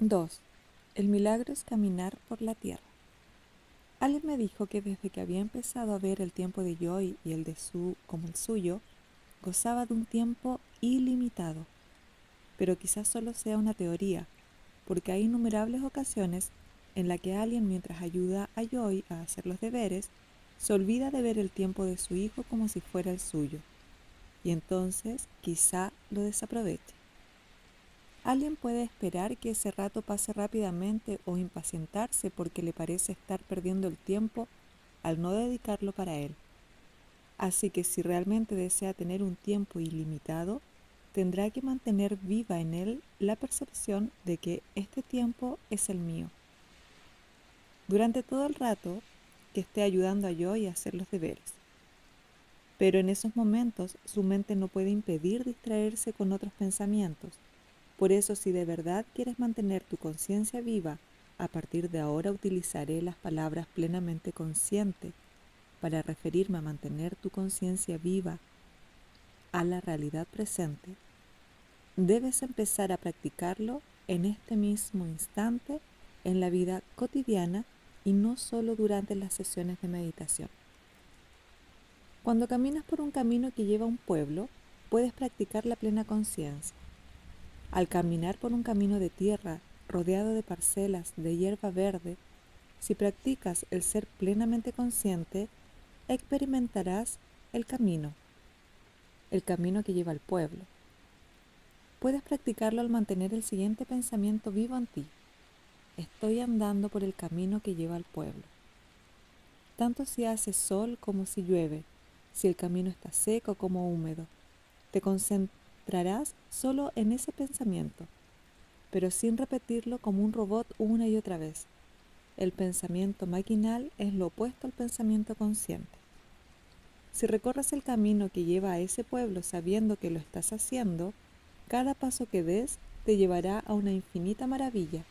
2. El milagro es caminar por la tierra. Alguien me dijo que desde que había empezado a ver el tiempo de Joy y el de Sue como el suyo, gozaba de un tiempo ilimitado. Pero quizás solo sea una teoría, porque hay innumerables ocasiones en las que alguien, mientras ayuda a Joy a hacer los deberes, se olvida de ver el tiempo de su hijo como si fuera el suyo, y entonces quizá lo desaproveche. Alguien puede esperar que ese rato pase rápidamente o impacientarse porque le parece estar perdiendo el tiempo al no dedicarlo para él. Así que si realmente desea tener un tiempo ilimitado, tendrá que mantener viva en él la percepción de que este tiempo es el mío. Durante todo el rato que esté ayudando a Joy a hacer los deberes. Pero en esos momentos su mente no puede impedir distraerse con otros pensamientos. Por eso, si de verdad quieres mantener tu conciencia viva, a partir de ahora utilizaré las palabras plenamente consciente para referirme a mantener tu conciencia viva a la realidad presente. Debes empezar a practicarlo en este mismo instante, en la vida cotidiana y no solo durante las sesiones de meditación. Cuando caminas por un camino que lleva a un pueblo, puedes practicar la plena conciencia. Al caminar por un camino de tierra rodeado de parcelas de hierba verde, si practicas el ser plenamente consciente, experimentarás el camino que lleva al pueblo. Puedes practicarlo al mantener el siguiente pensamiento vivo en ti. Estoy andando por el camino que lleva al pueblo. Tanto si hace sol como si llueve, si el camino está seco como húmedo, te concentrarás solo en ese pensamiento, pero sin repetirlo como un robot una y otra vez. El pensamiento maquinal es lo opuesto al pensamiento consciente. Si recorres el camino que lleva a ese pueblo sabiendo que lo estás haciendo, cada paso que des te llevará a una infinita maravilla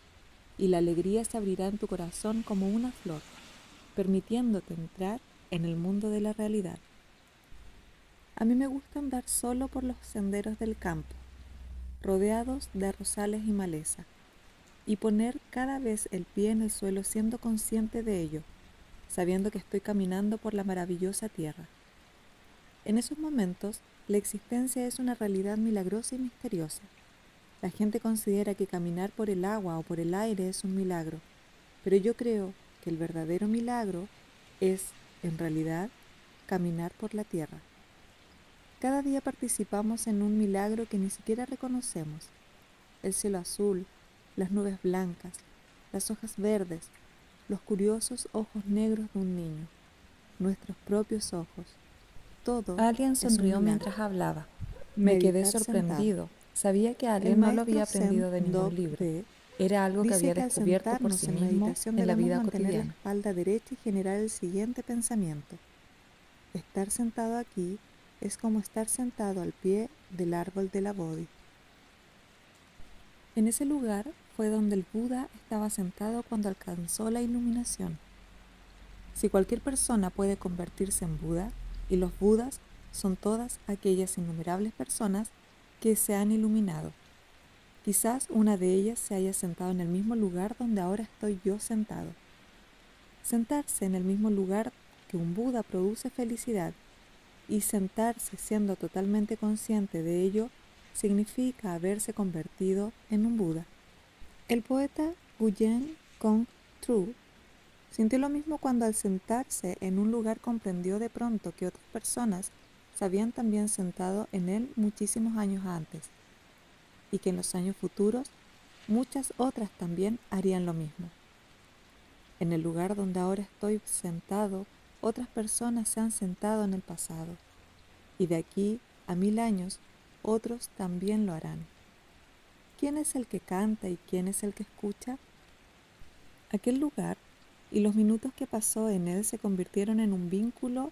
y la alegría se abrirá en tu corazón como una flor, permitiéndote entrar en el mundo de la realidad. A mí me gusta andar solo por los senderos del campo, rodeados de arrozales y maleza, y poner cada vez el pie en el suelo siendo consciente de ello, sabiendo que estoy caminando por la maravillosa tierra. En esos momentos, la existencia es una realidad milagrosa y misteriosa. La gente considera que caminar por el agua o por el aire es un milagro, pero yo creo que el verdadero milagro es, en realidad, caminar por la tierra. Cada día participamos en un milagro que ni siquiera reconocemos. El cielo azul, las nubes blancas, las hojas verdes, los curiosos ojos negros de un niño, nuestros propios ojos. Todo Alguien es un sonrió milagro. mientras hablaba. Me quedé Meditar sentado. sorprendido. Sabía que El alguien no lo maestro había Zen aprendido de ningún Doc libro. D Era algo que dice había que al descubierto por sentarnos sí en mismo meditación en la debemos vida mantener la cotidiana. espalda derecha y generar el siguiente pensamiento. Estar sentado aquí es como estar sentado al pie del árbol de la Bodhi. En ese lugar fue donde el Buda estaba sentado cuando alcanzó la iluminación. Si cualquier persona puede convertirse en Buda, y los Budas son todas aquellas innumerables personas que se han iluminado. Quizás una de ellas se haya sentado en el mismo lugar donde ahora estoy yo sentado. Sentarse en el mismo lugar que un Buda produce felicidad, y sentarse siendo totalmente consciente de ello significa haberse convertido en un Buda. El poeta Guyen Kong Tru sintió lo mismo cuando al sentarse en un lugar comprendió de pronto que otras personas se habían también sentado en él muchísimos años antes, y que en los años futuros muchas otras también harían lo mismo. En el lugar donde ahora estoy sentado, otras personas se han sentado en el pasado, y de aquí a 1000 años otros también lo harán. ¿Quién es el que canta y quién es el que escucha? Aquel lugar y los minutos que pasó en él se convirtieron en un vínculo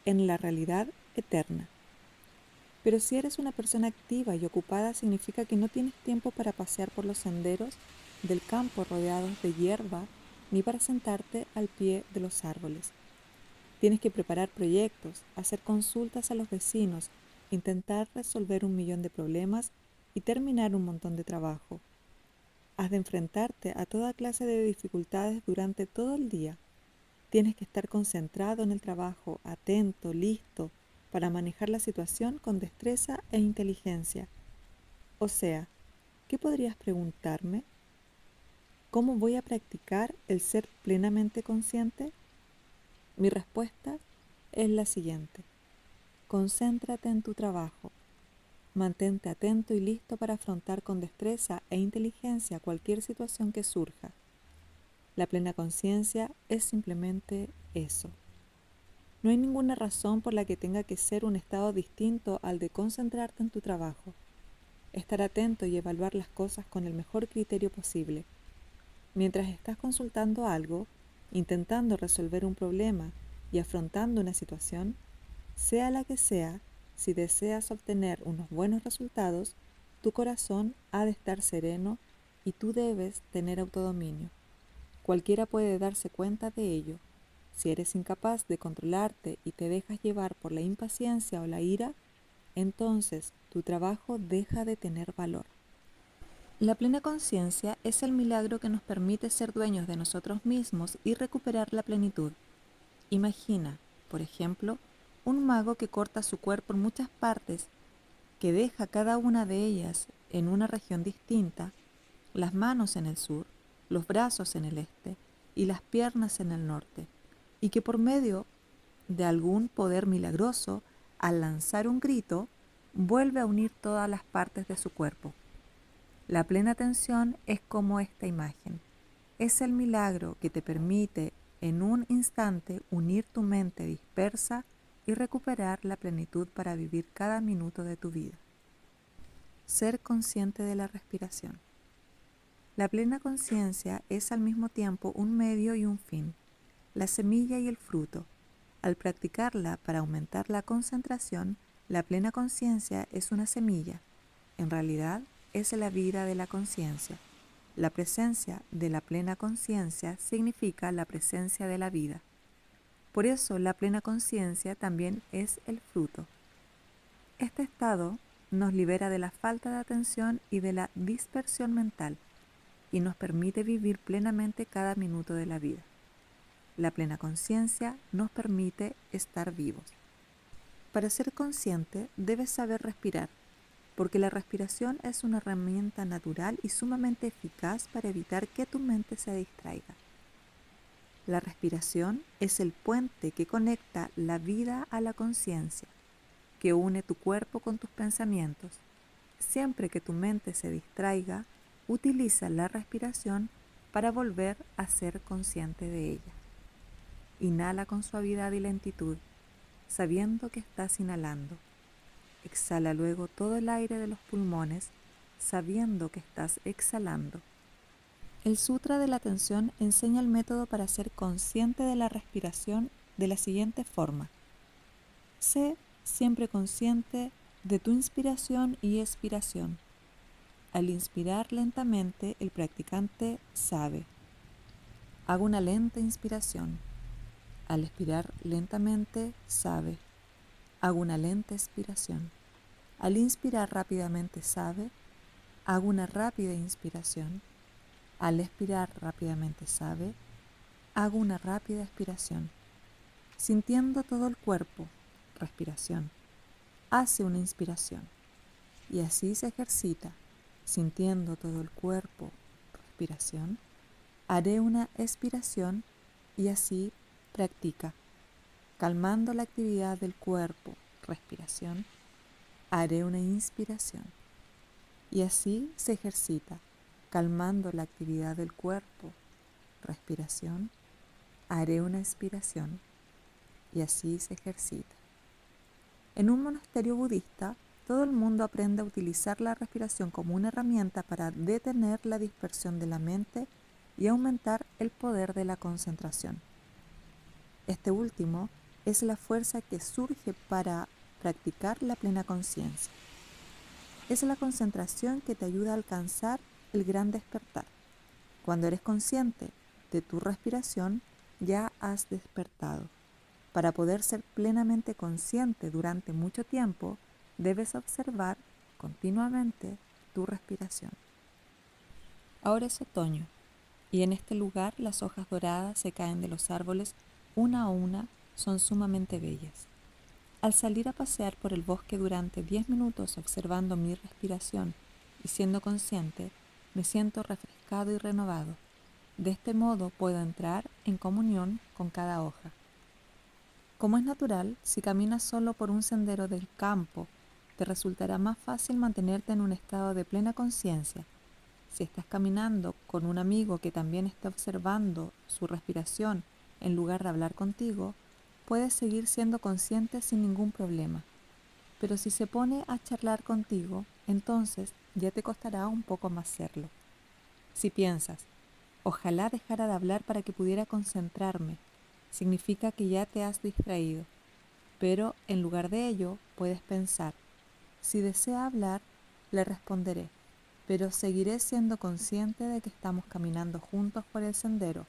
en la realidad eterna. Pero si eres una persona activa y ocupada, significa que no tienes tiempo para pasear por los senderos del campo rodeados de hierba, ni para sentarte al pie de los árboles. Tienes que preparar proyectos, hacer consultas a los vecinos, intentar resolver 1.000.000 de problemas y terminar un montón de trabajo. has de enfrentarte a toda clase de dificultades durante todo el día. Tienes que estar concentrado en el trabajo, atento, listo, para manejar la situación con destreza e inteligencia. O sea, ¿qué podrías preguntarme? ¿Cómo voy a practicar el ser plenamente consciente? Mi respuesta es la siguiente. Concéntrate en tu trabajo. Mantente atento y listo para afrontar con destreza e inteligencia cualquier situación que surja. La plena conciencia es simplemente eso. No hay ninguna razón por la que tenga que ser un estado distinto al de concentrarte en tu trabajo. Estar atento y evaluar las cosas con el mejor criterio posible. Mientras estás consultando algo, intentando resolver un problema y afrontando una situación, sea la que sea, si deseas obtener unos buenos resultados, tu corazón ha de estar sereno y tú debes tener autodominio. Cualquiera puede darse cuenta de ello. Si eres incapaz de controlarte y te dejas llevar por la impaciencia o la ira, entonces tu trabajo deja de tener valor. La plena conciencia es el milagro que nos permite ser dueños de nosotros mismos y recuperar la plenitud. Imagina, por ejemplo, un mago que corta su cuerpo en muchas partes, que deja cada una de ellas en una región distinta, las manos en el sur, los brazos en el este y las piernas en el norte, y que por medio de algún poder milagroso, al lanzar un grito, vuelve a unir todas las partes de su cuerpo. La plena atención es como esta imagen. Es el milagro que te permite en un instante unir tu mente dispersa y recuperar la plenitud para vivir cada minuto de tu vida. Ser consciente de la respiración. La plena conciencia es al mismo tiempo un medio y un fin, la semilla y el fruto. Al practicarla para aumentar la concentración, la plena conciencia es una semilla. En realidad, es la vida de la conciencia. La presencia de la plena conciencia significa la presencia de la vida. Por eso, la plena conciencia también es el fruto. Este estado nos libera de la falta de atención y de la dispersión mental y nos permite vivir plenamente cada minuto de la vida. La plena conciencia nos permite estar vivos. Para ser consciente, debes saber respirar, porque la respiración es una herramienta natural y sumamente eficaz para evitar que tu mente se distraiga. La respiración es el puente que conecta la vida a la conciencia, que une tu cuerpo con tus pensamientos. Siempre que tu mente se distraiga, utiliza la respiración para volver a ser consciente de ella. Inhala con suavidad y lentitud, sabiendo que estás inhalando. Exhala luego todo el aire de los pulmones, sabiendo que estás exhalando. El Sutra de la Atención enseña el método para ser consciente de la respiración de la siguiente forma. Sé siempre consciente de tu inspiración y expiración. Al inspirar lentamente, el practicante sabe. Hago una lenta inspiración. Al expirar lentamente, sabe. Hago una lenta expiración. Al inspirar rápidamente, sabe. Hago una rápida inspiración. Al expirar rápidamente, sabe. Hago una rápida expiración. Sintiendo todo el cuerpo, respiración. Hace una inspiración. Y así se ejercita. Sintiendo todo el cuerpo, respiración. Haré una expiración y así practica. Calmando la actividad del cuerpo, respiración. Haré una inspiración. Y así se ejercita. Calmando la actividad del cuerpo, respiración. Haré una expiración. Y así se ejercita. En un monasterio budista, todo el mundo aprende a utilizar la respiración como una herramienta para detener la dispersión de la mente y aumentar el poder de la concentración. Este último es la fuerza que surge para practicar la plena conciencia. Es la concentración que te ayuda a alcanzar el gran despertar. Cuando eres consciente de tu respiración, ya has despertado. Para poder ser plenamente consciente durante mucho tiempo, debes observar continuamente tu respiración. Ahora es otoño, y en este lugar las hojas doradas se caen de los árboles una a una, son sumamente bellas. Al salir a pasear por el bosque durante 10 minutos observando mi respiración y siendo consciente, me siento refrescado y renovado. De este modo puedo entrar en comunión con cada hoja. Como es natural, si caminas solo por un sendero del campo, te resultará más fácil mantenerte en un estado de plena conciencia. Si estás caminando con un amigo que también está observando su respiración en lugar de hablar contigo, puedes seguir siendo consciente sin ningún problema. Pero si se pone a charlar contigo, entonces ya te costará un poco más hacerlo. Si piensas, ojalá dejara de hablar para que pudiera concentrarme, significa que ya te has distraído. Pero en lugar de ello, puedes pensar, si desea hablar, le responderé, pero seguiré siendo consciente de que estamos caminando juntos por el sendero,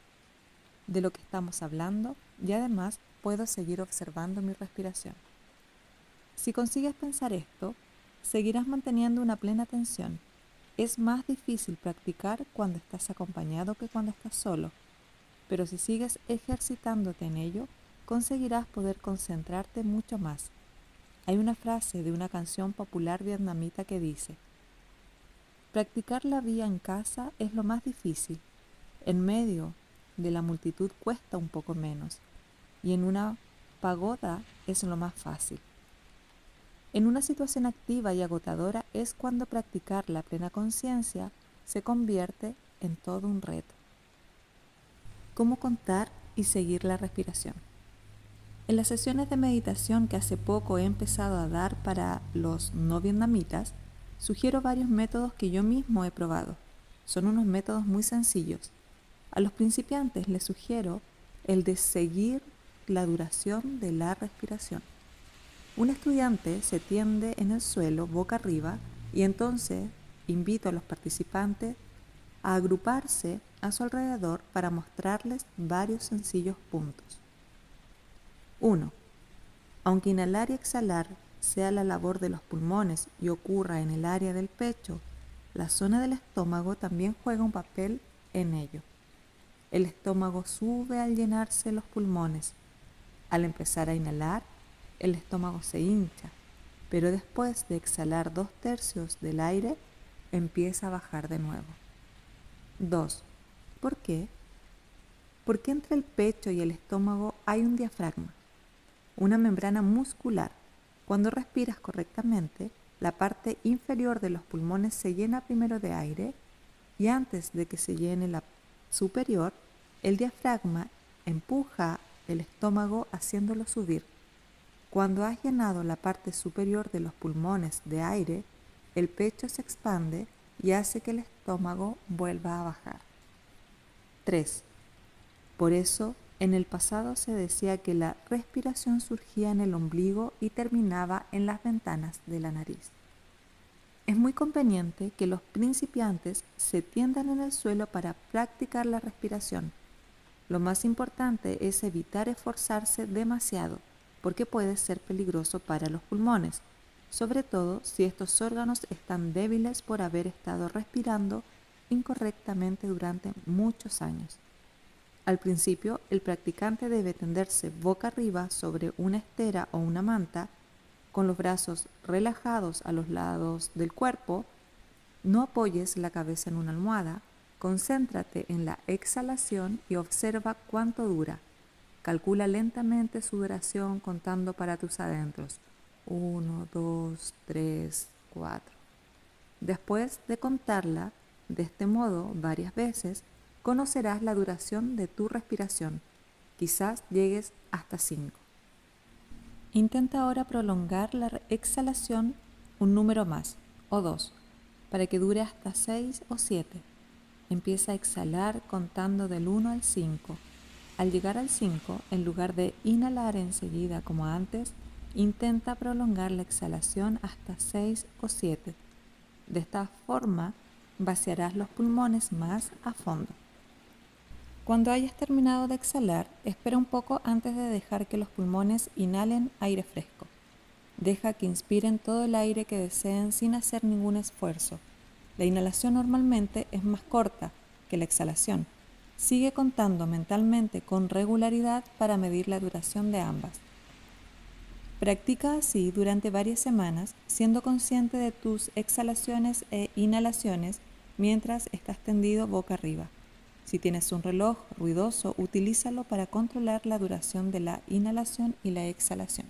de lo que estamos hablando, y además puedo seguir observando mi respiración. Si consigues pensar esto, seguirás manteniendo una plena atención. Es más difícil practicar cuando estás acompañado que cuando estás solo, pero si sigues ejercitándote en ello, conseguirás poder concentrarte mucho más. Hay una frase de una canción popular vietnamita que dice: practicar la vía en casa es lo más difícil. En medio de la multitud cuesta un poco menos, y en una pagoda es lo más fácil. En una situación activa y agotadora es cuando practicar la plena conciencia se convierte en todo un reto. ¿Cómo contar y seguir la respiración? En las sesiones de meditación que hace poco he empezado a dar para los no vietnamitas, sugiero varios métodos que yo mismo he probado. Son unos métodos muy sencillos. A los principiantes les sugiero el de seguir la duración de la respiración. Un estudiante se tiende en el suelo boca arriba y entonces invito a los participantes a agruparse a su alrededor para mostrarles varios sencillos puntos. 1. Aunque inhalar y exhalar sea la labor de los pulmones y ocurra en el área del pecho, la zona del estómago también juega un papel en ello. El estómago sube al llenarse los pulmones. Al empezar a inhalar, el estómago se hincha, pero después de exhalar 2/3 del aire, empieza a bajar de nuevo. 2. ¿Por qué? Porque entre el pecho y el estómago hay un diafragma, una membrana muscular. Cuando respiras correctamente, la parte inferior de los pulmones se llena primero de aire y antes de que se llene la superior, el diafragma empuja el estómago haciéndolo subir. Cuando has llenado la parte superior de los pulmones de aire, el pecho se expande y hace que el estómago vuelva a bajar. 3. Por eso, en el pasado se decía que la respiración surgía en el ombligo y terminaba en las ventanas de la nariz. Es muy conveniente que los principiantes se tiendan en el suelo para practicar la respiración. Lo más importante es evitar esforzarse demasiado, porque puede ser peligroso para los pulmones, sobre todo si estos órganos están débiles por haber estado respirando incorrectamente durante muchos años. Al principio, el practicante debe tenderse boca arriba sobre una estera o una manta, con los brazos relajados a los lados del cuerpo. No apoyes la cabeza en una almohada. Concéntrate en la exhalación y observa cuánto dura. Calcula lentamente su duración contando para tus adentros. 1, 2, 3, 4. Después de contarla de este modo varias veces, conocerás la duración de tu respiración. Quizás llegues hasta 5. Intenta ahora prolongar la exhalación un número más, o 2, para que dure hasta 6 o 7. Empieza a exhalar contando del 1 al 5. Al llegar al 5, en lugar de inhalar enseguida como antes, intenta prolongar la exhalación hasta 6 o 7. De esta forma, vaciarás los pulmones más a fondo. Cuando hayas terminado de exhalar, espera un poco antes de dejar que los pulmones inhalen aire fresco. Deja que inspiren todo el aire que deseen sin hacer ningún esfuerzo. La inhalación normalmente es más corta que la exhalación. Sigue contando mentalmente con regularidad para medir la duración de ambas. Practica así durante varias semanas, siendo consciente de tus exhalaciones e inhalaciones mientras estás tendido boca arriba. Si tienes un reloj ruidoso, utilízalo para controlar la duración de la inhalación y la exhalación.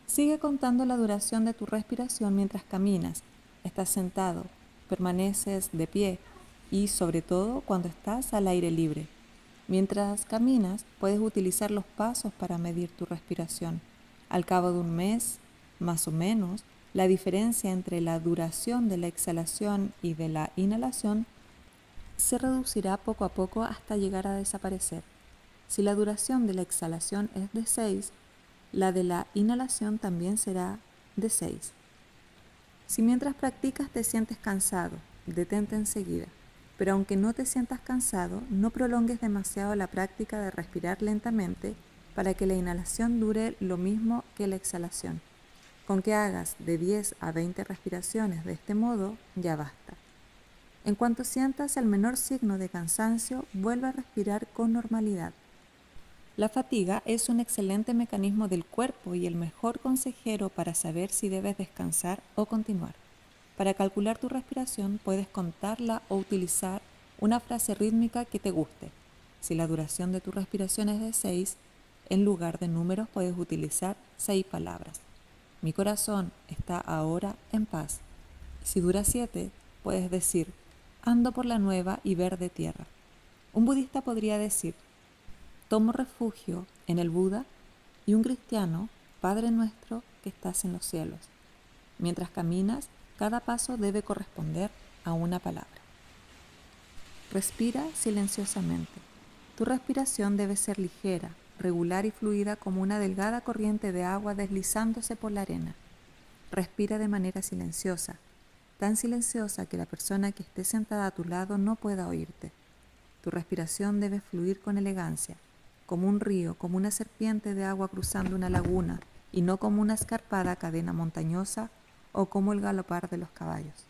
Sigue contando la duración de tu respiración mientras caminas, estás sentado, permaneces de pie y sobre todo cuando estás al aire libre. Mientras caminas, puedes utilizar los pasos para medir tu respiración. Al cabo de un mes, más o menos, la diferencia entre la duración de la exhalación y de la inhalación se reducirá poco a poco hasta llegar a desaparecer. Si la duración de la exhalación es de 6, la de la inhalación también será de 6. Si mientras practicas te sientes cansado, detente enseguida. Pero aunque no te sientas cansado, no prolongues demasiado la práctica de respirar lentamente para que la inhalación dure lo mismo que la exhalación. Con que hagas de 10 a 20 respiraciones de este modo, ya basta. En cuanto sientas el menor signo de cansancio, vuelve a respirar con normalidad. La fatiga es un excelente mecanismo del cuerpo y el mejor consejero para saber si debes descansar o continuar. Para calcular tu respiración puedes contarla o utilizar una frase rítmica que te guste. Si la duración de tu respiración es de 6, en lugar de números puedes utilizar 6 palabras. Mi corazón está ahora en paz. Si dura 7, puedes decir, ando por la nueva y verde tierra. Un budista podría decir, tomo refugio en el Buda, y un cristiano, Padre nuestro que estás en los cielos. Mientras caminas, cada paso debe corresponder a una palabra. Respira silenciosamente. Tu respiración debe ser ligera, regular y fluida como una delgada corriente de agua deslizándose por la arena. Respira de manera silenciosa, tan silenciosa que la persona que esté sentada a tu lado no pueda oírte. Tu respiración debe fluir con elegancia, como un río, como una serpiente de agua cruzando una laguna, y no como una escarpada cadena montañosa o como el galopar de los caballos.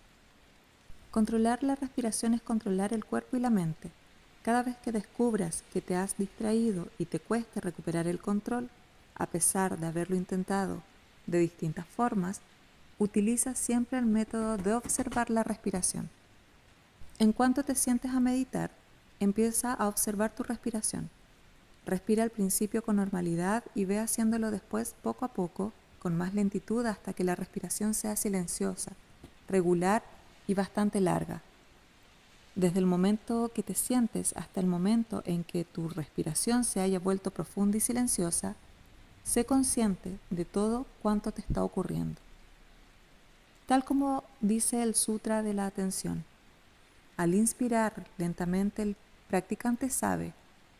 Controlar la respiración es controlar el cuerpo y la mente. Cada vez que descubras que te has distraído y te cueste recuperar el control, a pesar de haberlo intentado de distintas formas, utiliza siempre el método de observar la respiración. En cuanto te sientes a meditar, empieza a observar tu respiración. Respira al principio con normalidad y ve haciéndolo después poco a poco, con más lentitud hasta que la respiración sea silenciosa, regular y bastante larga. Desde el momento que te sientes hasta el momento en que tu respiración se haya vuelto profunda y silenciosa, sé consciente de todo cuanto te está ocurriendo. Tal como dice el Sutra de la Atención, al inspirar lentamente el practicante sabe,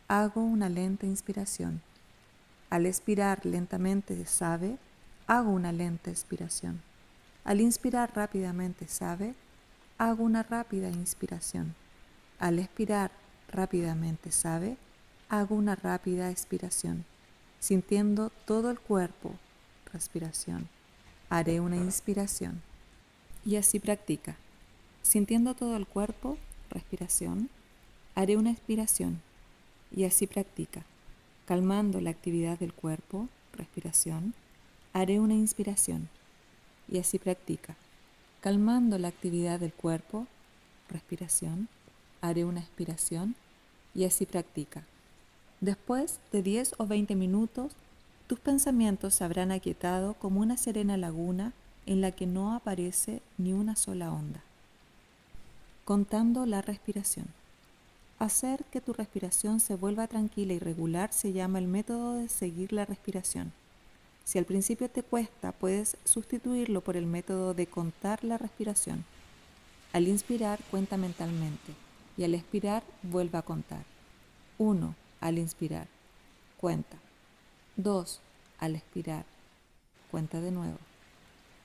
hago una lenta inspiración. Al expirar lentamente sabe, hago una lenta expiración. Al inspirar rápidamente sabe, hago una rápida inspiración. Al expirar rápidamente sabe, hago una rápida expiración. Sintiendo todo el cuerpo, respiración. Haré una inspiración. Y así practica. Sintiendo todo el cuerpo, respiración. Haré una expiración. Y así practica. Calmando la actividad del cuerpo, respiración. Haré una inspiración. Y así practica. Calmando la actividad del cuerpo, respiración. Haré una expiración. Y así practica. Después de 10 o 20 minutos, tus pensamientos se habrán aquietado como una serena laguna en la que no aparece ni una sola onda. Contando la respiración. Hacer que tu respiración se vuelva tranquila y regular se llama el método de seguir la respiración. Si al principio te cuesta, puedes sustituirlo por el método de contar la respiración. Al inspirar, cuenta mentalmente y al expirar, vuelve a contar. 1. Al inspirar, cuenta. 2. Al expirar, cuenta de nuevo.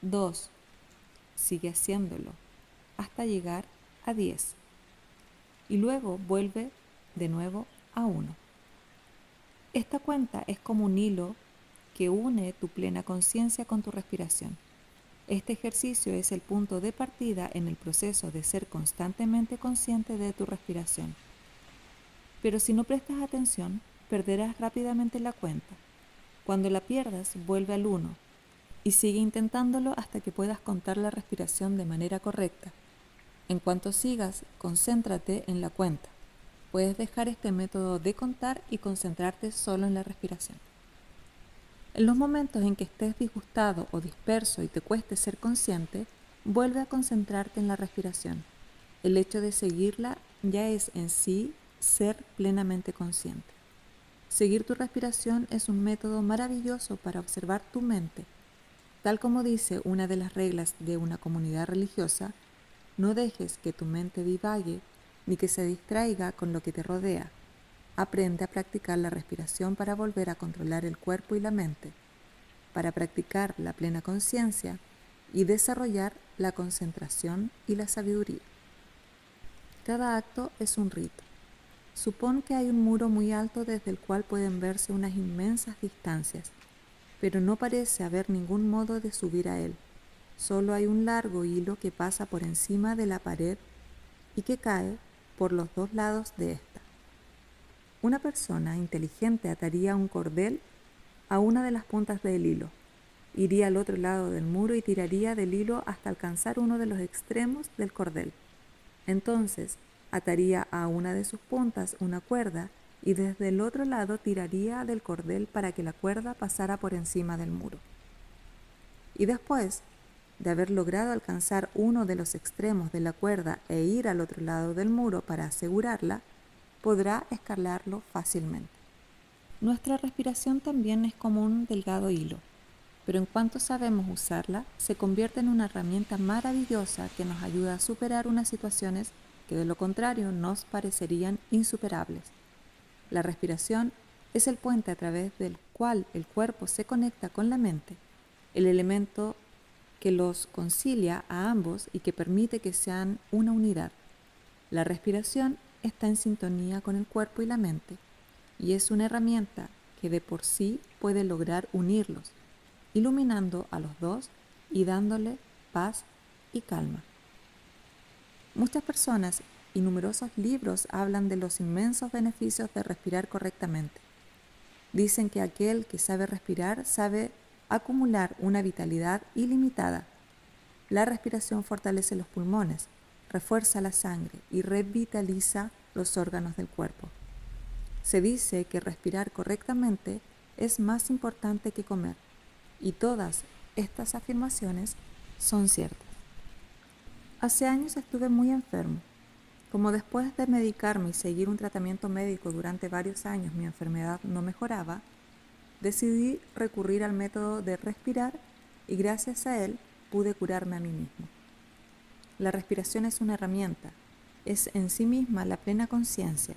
2. Sigue haciéndolo hasta llegar a 10. Y luego vuelve de nuevo a 1. Esta cuenta es como un hilo que une tu plena conciencia con tu respiración. Este ejercicio es el punto de partida en el proceso de ser constantemente consciente de tu respiración. Pero si no prestas atención, perderás rápidamente la cuenta. Cuando la pierdas, vuelve al 1 y sigue intentándolo hasta que puedas contar la respiración de manera correcta. En cuanto sigas, concéntrate en la cuenta. Puedes dejar este método de contar y concentrarte solo en la respiración. En los momentos en que estés disgustado o disperso y te cueste ser consciente, vuelve a concentrarte en la respiración. El hecho de seguirla ya es en sí ser plenamente consciente. Seguir tu respiración es un método maravilloso para observar tu mente. Tal como dice una de las reglas de una comunidad religiosa, no dejes que tu mente divague ni que se distraiga con lo que te rodea. Aprende a practicar la respiración para volver a controlar el cuerpo y la mente, para practicar la plena conciencia y desarrollar la concentración y la sabiduría. Cada acto es un rito. Supón que hay un muro muy alto desde el cual pueden verse unas inmensas distancias, pero no parece haber ningún modo de subir a él. Solo hay un largo hilo que pasa por encima de la pared y que cae por los dos lados de esta. Una persona inteligente ataría un cordel a una de las puntas del hilo, iría al otro lado del muro y tiraría del hilo hasta alcanzar uno de los extremos del cordel. Entonces, ataría a una de sus puntas una cuerda y desde el otro lado tiraría del cordel para que la cuerda pasara por encima del muro. Y después de haber logrado alcanzar uno de los extremos de la cuerda e ir al otro lado del muro para asegurarla, podrá escalarlo fácilmente. Nuestra respiración también es como un delgado hilo, pero en cuanto sabemos usarla, se convierte en una herramienta maravillosa que nos ayuda a superar unas situaciones que de lo contrario nos parecerían insuperables. La respiración es el puente a través del cual el cuerpo se conecta con la mente, el elemento que los concilia a ambos y que permite que sean una unidad. La respiración está en sintonía con el cuerpo y la mente, y es una herramienta que de por sí puede lograr unirlos, iluminando a los dos y dándole paz y calma. Muchas personas y numerosos libros hablan de los inmensos beneficios de respirar correctamente. Dicen que aquel que sabe respirar sabe acumular una vitalidad ilimitada. La respiración fortalece los pulmones, refuerza la sangre y revitaliza los órganos del cuerpo. Se dice que respirar correctamente es más importante que comer, y todas estas afirmaciones son ciertas. Hace años estuve muy enfermo. Como después de medicarme y seguir un tratamiento médico durante varios años mi enfermedad no mejoraba, decidí recurrir al método de respirar y gracias a él pude curarme a mí mismo. La respiración es una herramienta, es en sí misma la plena conciencia.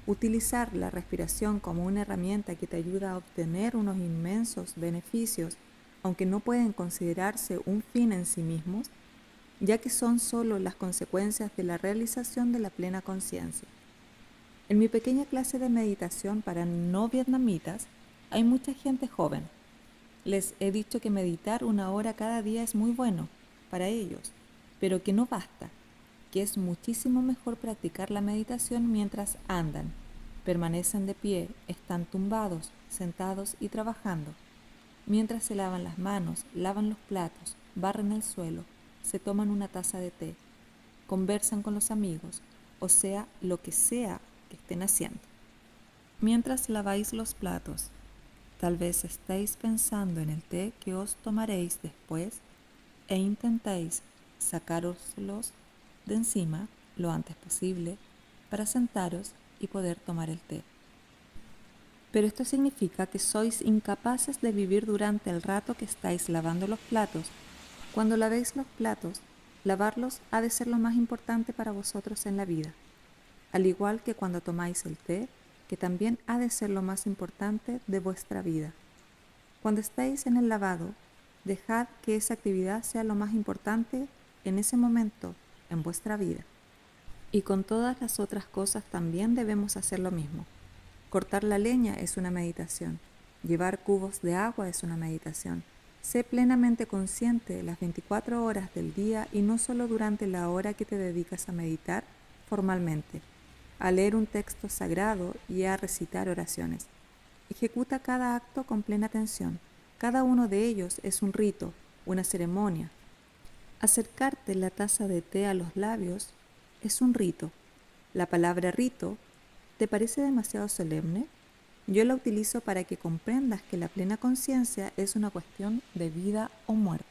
Utilizar la respiración como una herramienta que te ayuda a obtener unos inmensos beneficios, aunque no pueden considerarse un fin en sí mismos, ya que son solo las consecuencias de la realización de la plena conciencia. En mi pequeña clase de meditación para no vietnamitas hay mucha gente joven. Les he dicho que meditar 1 hora cada día es muy bueno para ellos, pero que no basta, que es muchísimo mejor practicar la meditación mientras andan, permanecen de pie, están tumbados, sentados y trabajando, mientras se lavan las manos, lavan los platos, barren el suelo, se toman una taza de té, conversan con los amigos, o sea, lo que sea que estén haciendo. Mientras laváis los platos, tal vez estéis pensando en el té que os tomaréis después e intentéis sacároslos de encima lo antes posible para sentaros y poder tomar el té. Pero esto significa que sois incapaces de vivir durante el rato que estáis lavando los platos. Cuando lavéis los platos, lavarlos ha de ser lo más importante para vosotros en la vida, al igual que cuando tomáis el té, que también ha de ser lo más importante de vuestra vida. Cuando estéis en el lavado, dejad que esa actividad sea lo más importante en ese momento en vuestra vida. Y con todas las otras cosas también debemos hacer lo mismo. Cortar la leña es una meditación. Llevar cubos de agua es una meditación. Sé plenamente consciente las 24 horas del día y no solo durante la hora que te dedicas a meditar formalmente, a leer un texto sagrado y a recitar oraciones. Ejecuta cada acto con plena atención. Cada uno de ellos es un rito, una ceremonia. Acercarte la taza de té a los labios es un rito. La palabra rito, ¿te parece demasiado solemne? Yo la utilizo para que comprendas que la plena conciencia es una cuestión de vida o muerte.